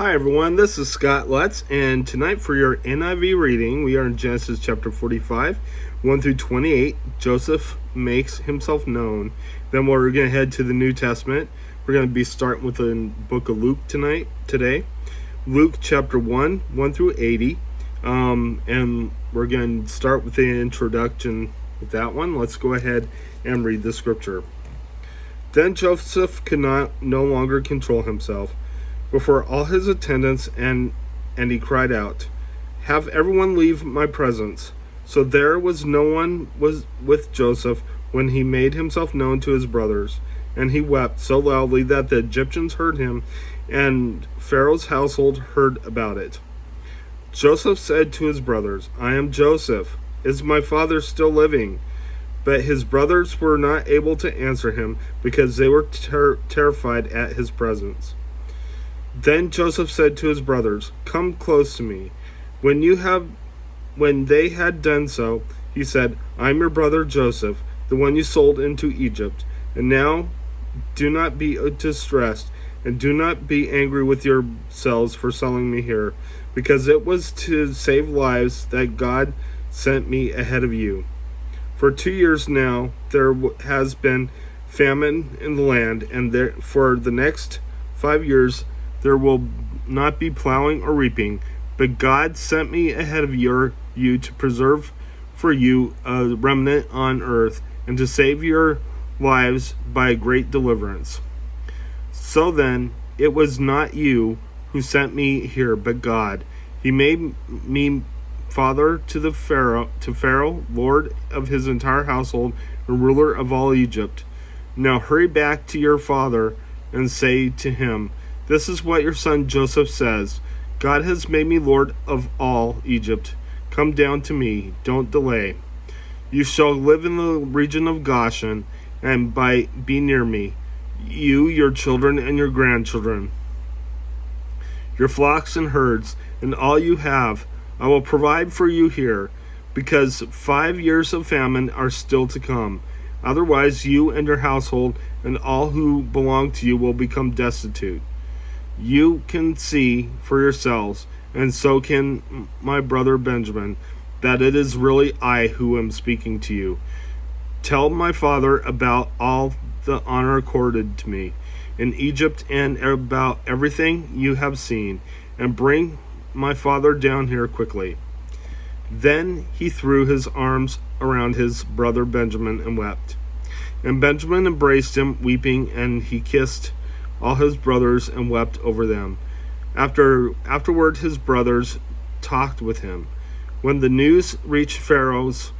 Hi everyone, this is Scott Lutz, and tonight for your NIV reading, we are in Genesis chapter 45, 1 through 28. Joseph makes himself known. Then we're going to head to the New Testament. We're going to be starting with the book of Luke today. Luke chapter 1, 1 through 80. And we're going to start with the introduction with that one. Let's go ahead and read the scripture. Then Joseph could no longer control himself before all his attendants, and he cried out, "Have everyone leave my presence." So there was no one with Joseph when he made himself known to his brothers. And he wept so loudly that the Egyptians heard him, and Pharaoh's household heard about it. Joseph said to his brothers, "I am Joseph. Is my father still living?" But his brothers were not able to answer him because they were terrified at his presence. Then Joseph said to his brothers, "Come close to me." When they had done so, he said, "I am your brother Joseph, the one you sold into Egypt. And now do not be distressed, and do not be angry with yourselves for selling me here, because it was to save lives that God sent me ahead of you. For 2 years now there has been famine in the land, and for the next 5 years there will not be plowing or reaping. But God sent me ahead of you to preserve for you a remnant on earth, and to save your lives by a great deliverance. So then, it was not you who sent me here, but God. He made me father to Pharaoh, lord of his entire household, and ruler of all Egypt. Now hurry back to your father and say to him, 'This is what your son Joseph says. God has made me lord of all Egypt. Come down to me. Don't delay. You shall live in the region of Goshen, and be near me, you, your children, and your grandchildren, your flocks and herds, and all you have. I will provide for you here, because 5 years of famine are still to come. Otherwise, you and your household and all who belong to you will become destitute. You can see for yourselves, and so can my brother Benjamin, that it is really I who am speaking to you. Tell my father about all the honor accorded to me in Egypt, and about everything you have seen, and bring my father down here quickly." Then he threw his arms around his brother Benjamin and wept. And Benjamin embraced him, weeping, and he kissed all his brothers and wept over them. Afterward his brothers talked with him. When the news reached Pharaoh's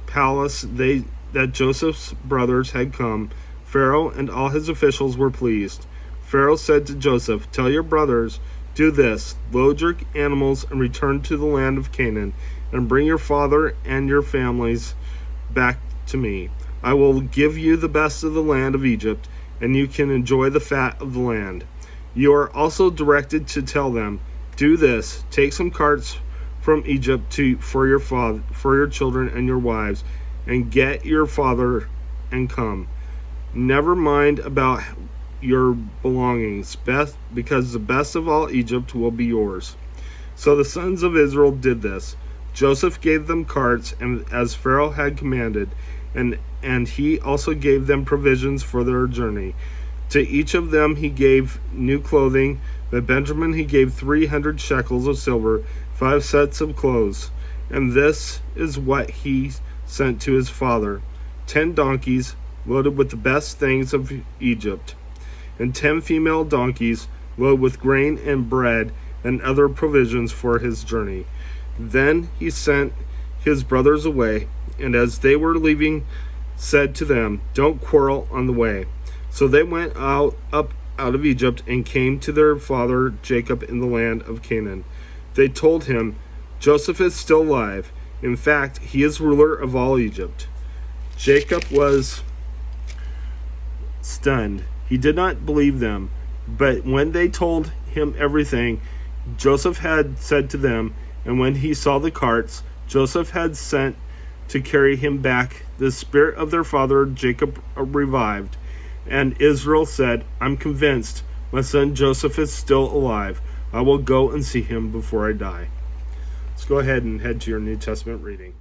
palace that Joseph's brothers had come, Pharaoh and all his officials were pleased. Pharaoh said to Joseph, "Tell your brothers, do this, load your animals and return to the land of Canaan, and bring your father and your families back to me. I will give you the best of the land of Egypt, and you can enjoy the fat of the land." You are also directed to tell them, "Do this, take some carts from Egypt for your children and your wives, and get your father and come. Never mind about your belongings, because the best of all Egypt will be yours." So the sons of Israel did this. Joseph gave them carts, and as Pharaoh had commanded, and he also gave them provisions for their journey. To each of them he gave new clothing. But Benjamin he gave 300 shekels of silver, 5 sets of clothes. And this is what he sent to his father: 10 donkeys loaded with the best things of Egypt, and 10 female donkeys loaded with grain and bread and other provisions for his journey. Then he sent his brothers away, and as they were leaving, said to them, "Don't quarrel on the way." So they went up out of Egypt and came to their father Jacob in the land of Canaan. They told him, "Joseph is still alive. In fact, he is ruler of all Egypt." Jacob was stunned. He did not believe them. But when they told him everything Joseph had said to them, and when he saw the carts Joseph had sent to carry him back, the spirit of their father Jacob revived. And Israel said, "I'm convinced my son Joseph is still alive." I will go and see him before I die. Let's go ahead and head to your New Testament reading.